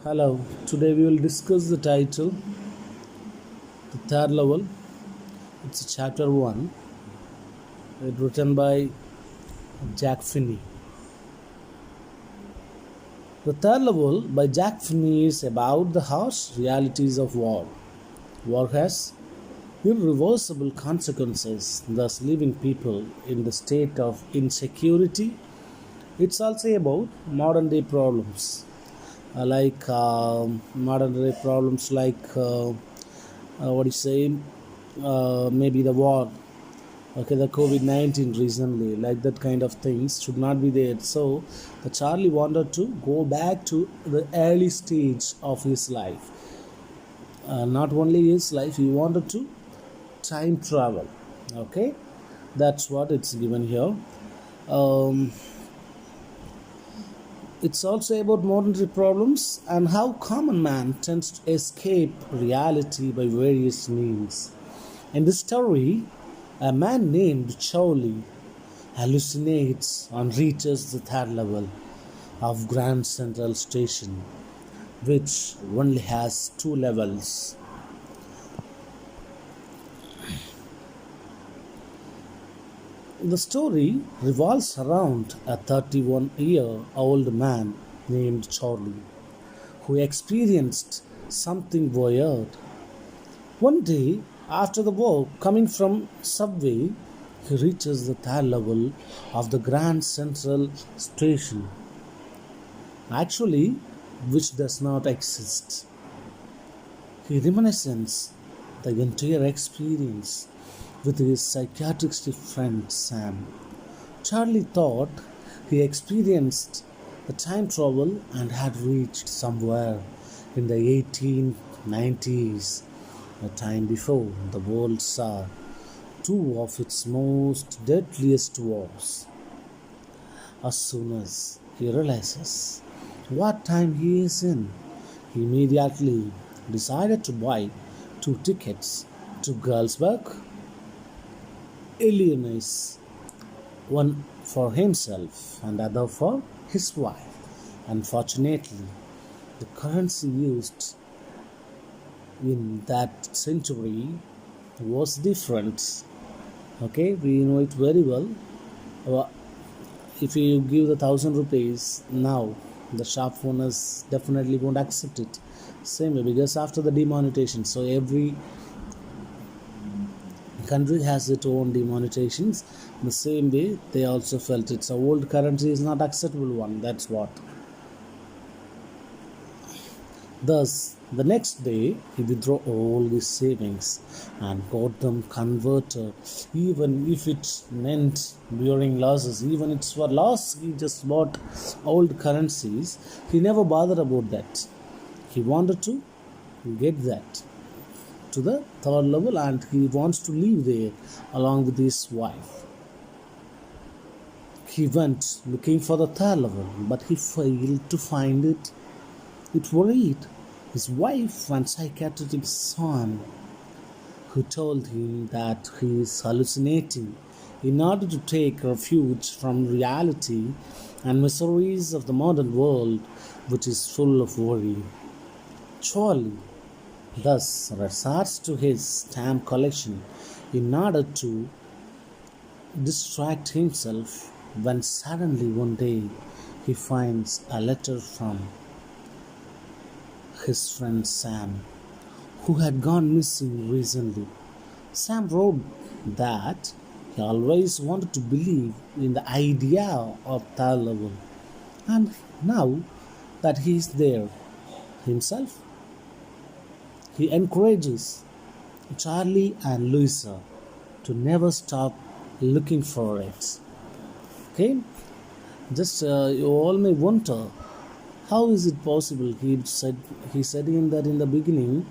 Hello, today we will discuss the title, The Third Level. It's chapter 1, written by Jack Finney. The Third Level by Jack Finney is about the harsh realities of war. War has irreversible consequences, thus leaving people in the state of insecurity. It's also about modern day problems modern day problems what do you say, maybe the war, okay, the COVID-19 recently, like that kind of things should not be there. So the Charlie wanted to go back to the early stage of his life. Not only his life, he wanted to time travel. Okay, that's what it's given here. um, It's also about modern day problems and how common man tends to escape reality by various means. In this story, a man named Charlie hallucinates and reaches the third level of Grand Central Station, which only has two levels. The story revolves around a 31-year-old man named Charlie who experienced something weird. One day, after the work, coming from subway, he reaches the third level of the Grand Central Station, actually, which does not exist. He reminisces the entire experience with his psychiatrist friend Sam. Charlie thought he experienced the time travel and had reached somewhere in the 1890s, a time before the world saw two of its most deadliest wars. As soon as he realizes what time he is in, he immediately decided to buy two tickets to Galsburg, Illinois, one for himself and other for his wife. Unfortunately, the currency used in that century was different. Okay, we know it very well. If you give the 1,000 rupees now, the shop owners definitely won't accept it. Same way, because after the demonetization, so every country has its own demonetizations. In the same way, they also felt it's a old currency is not acceptable one. That's what. Thus, the next day he withdrew all his savings and got them converted, even if it meant bearing losses. Even it's for loss, he just bought old currencies. He never bothered about that. He wanted to get that to the third level and he wants to live there along with his wife. He went looking for the third level, but he failed to find it. It worried his wife and psychiatric son, who told him that he is hallucinating in order to take refuge from reality and miseries of the modern world, which is full of worry. Charlie thus resorts to his stamp collection in order to distract himself when suddenly one day he finds a letter from his friend Sam, who had gone missing recently. Sam wrote that he always wanted to believe in the idea of third level, and now that he is there himself, he encourages Charlie and Louisa to never stop looking for it. Okay, just you all may wonder how is it possible. He said him that in the beginning,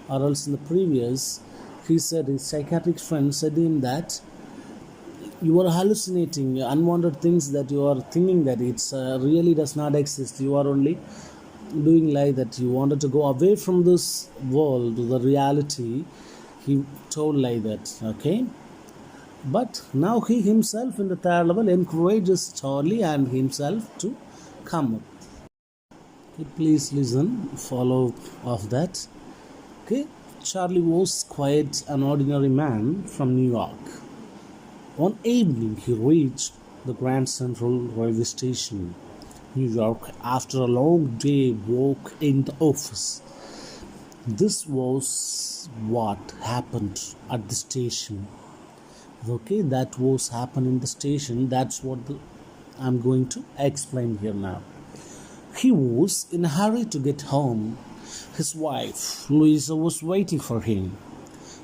or else in the previous, he said his psychiatric friend said him that you are hallucinating unwanted things, that you are thinking that it's really does not exist. You are only doing like that. You wanted to go away from this world to the reality. He told like that. Okay, but now he himself in the third level encourages Charlie and himself to come up. Okay, please listen, follow of that. Okay, Charlie was quite an ordinary man from New York. One evening, he reached the Grand Central Railway Station, New York, after a long day work in the office. This was what happened at the station. Okay, that was happened in the station. That's what I'm going to explain here now. He was in a hurry to get home. His wife, Louisa, was waiting for him.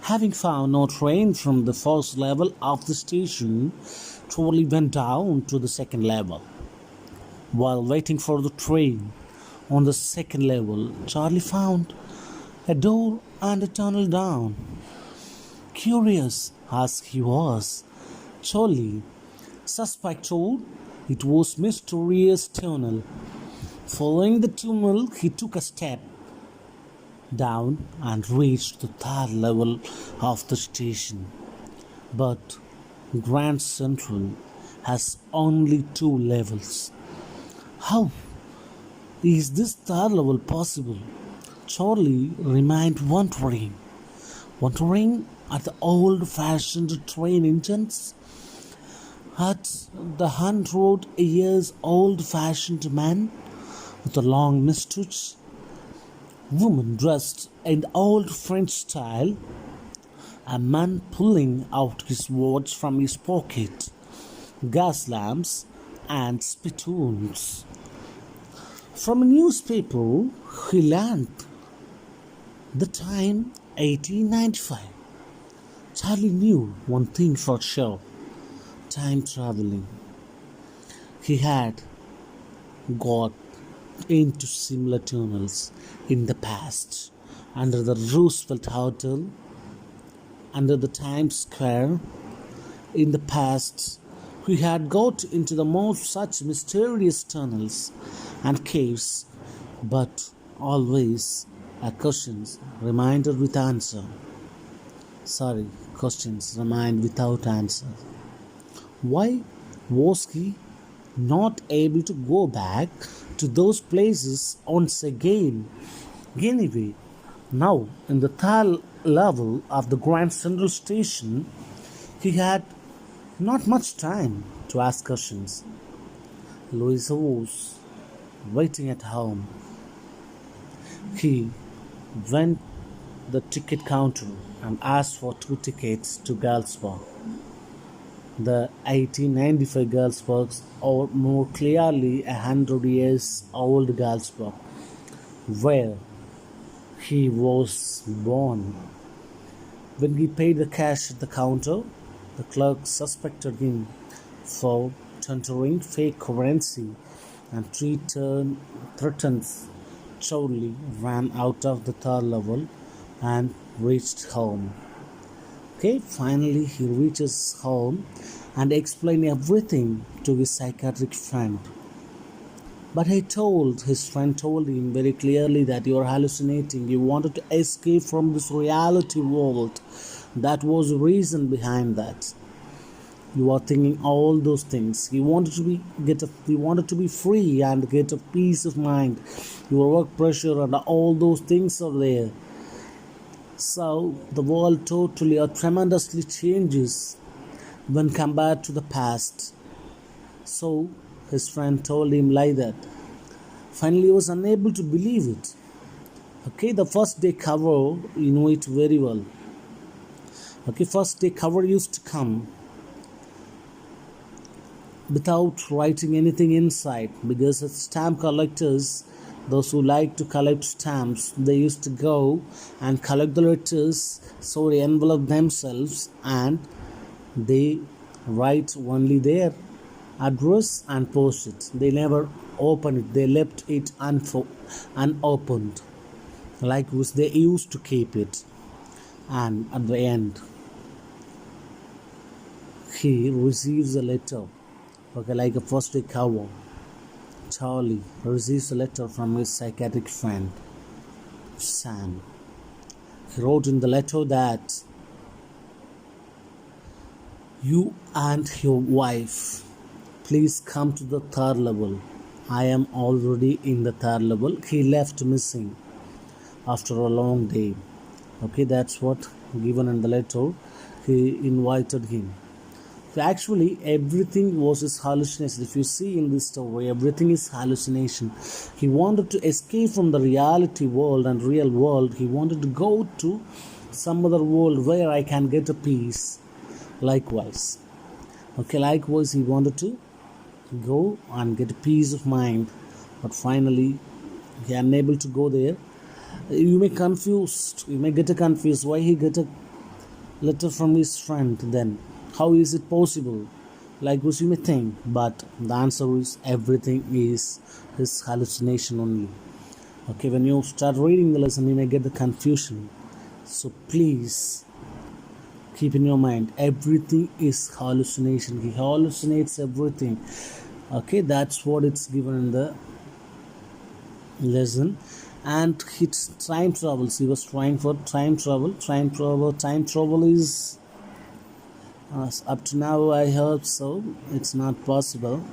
Having found no train from the first level of the station, Charlie went down to the second level. While waiting for the train on the second level, Charlie found a door and a tunnel down. Curious as he was, Charlie suspected it was mysterious tunnel. Following the tunnel, he took a step down and reached the third level of the station. But Grand Central has only two levels. How is this third level possible? Charlie remained wondering at the old-fashioned train engines, at the 100 years old-fashioned man with a long mustache, woman dressed in the old French style, a man pulling out his watch from his pocket, gas lamps, and spittoons. From a newspaper, he learned the time 1895. Charlie knew one thing for sure: time traveling. He had got into similar tunnels in the past, under the Roosevelt Hotel, under the Times Square. In the past, he had got into the most such mysterious tunnels and caves, but always a questions remained with answer. Questions remained without answer. Why was he not able to go back to those places once again? Anyway, now in the third level of the Grand Central Station, he had not much time to ask questions. Louisa was waiting at home. He went the ticket counter and asked for 2 tickets to Galsburg. The 1895 Galsburg, or more clearly 100 years old Galsburg, where he was born. When he paid the cash at the counter, the clerk suspected him for tendering fake currency and threatened. Charlie ran out of the third level and reached home. Okay, finally he reaches home and explained everything to his psychiatric friend. But his friend told him very clearly that you are hallucinating. You wanted to escape from this reality world. That was the reason behind that. You are thinking all those things. You wanted to be free and get a peace of mind. Your work pressure and all those things are there. So the world totally or tremendously changes when compared to the past. So his friend told him like that. Finally, he was unable to believe it. Okay, the first day cover, you know it very well. Okay, first day cover used to come without writing anything inside, because as stamp collectors, those who like to collect stamps, they used to go and collect the letters, so they envelope themselves and they write only their address and post it. They never open it. They left it unopened, like which they used to keep it. And at the end, he receives a letter, okay, like a first day cover. Charlie receives a letter from his psychiatric friend, Sam. He wrote in the letter that you and your wife please come to the third level I am already in the third level. He left missing after a long day. Okay, that's what given in the letter. He invited him. So actually, everything was his hallucination. If you see in this story, everything is hallucination. He wanted to escape from the reality world and real world. He wanted to go to some other world where I can get a peace. Likewise, okay, likewise, he wanted to go and get a peace of mind, but finally, he unable to go there. You may confused. You may get a confused. Why he get a letter from his friend then? How is it possible? Likewise, you may think, but the answer is everything is his hallucination only. Okay, when you start reading the lesson, you may get the confusion. So please keep in your mind, everything is hallucination. He hallucinates everything. Okay, that's what it's given in the lesson. And his time travels. He was trying for time travel. Time travel is up to now I heard so. It's not possible.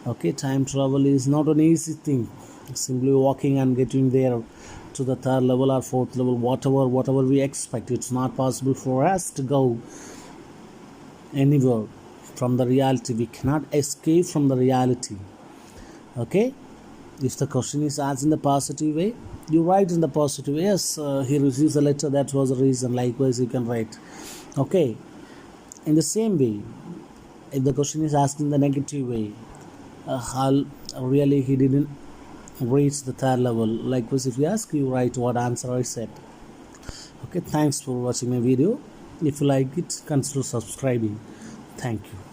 Okay, time travel is not an easy thing. Simply walking and getting there to the third level or fourth level, whatever we expect. It's not possible for us to go anywhere from the reality. We cannot escape from the reality. Okay, if the question is asked in the positive way, you write in the positive way. Yes, he receives a letter, that was the reason. Likewise, you can write. Okay, in the same way, if the question is asked in the negative way, how really he didn't reach the third level. Likewise, if you ask, you write what answer I said. Okay, thanks for watching my video. If you like it, consider subscribing. Thank you.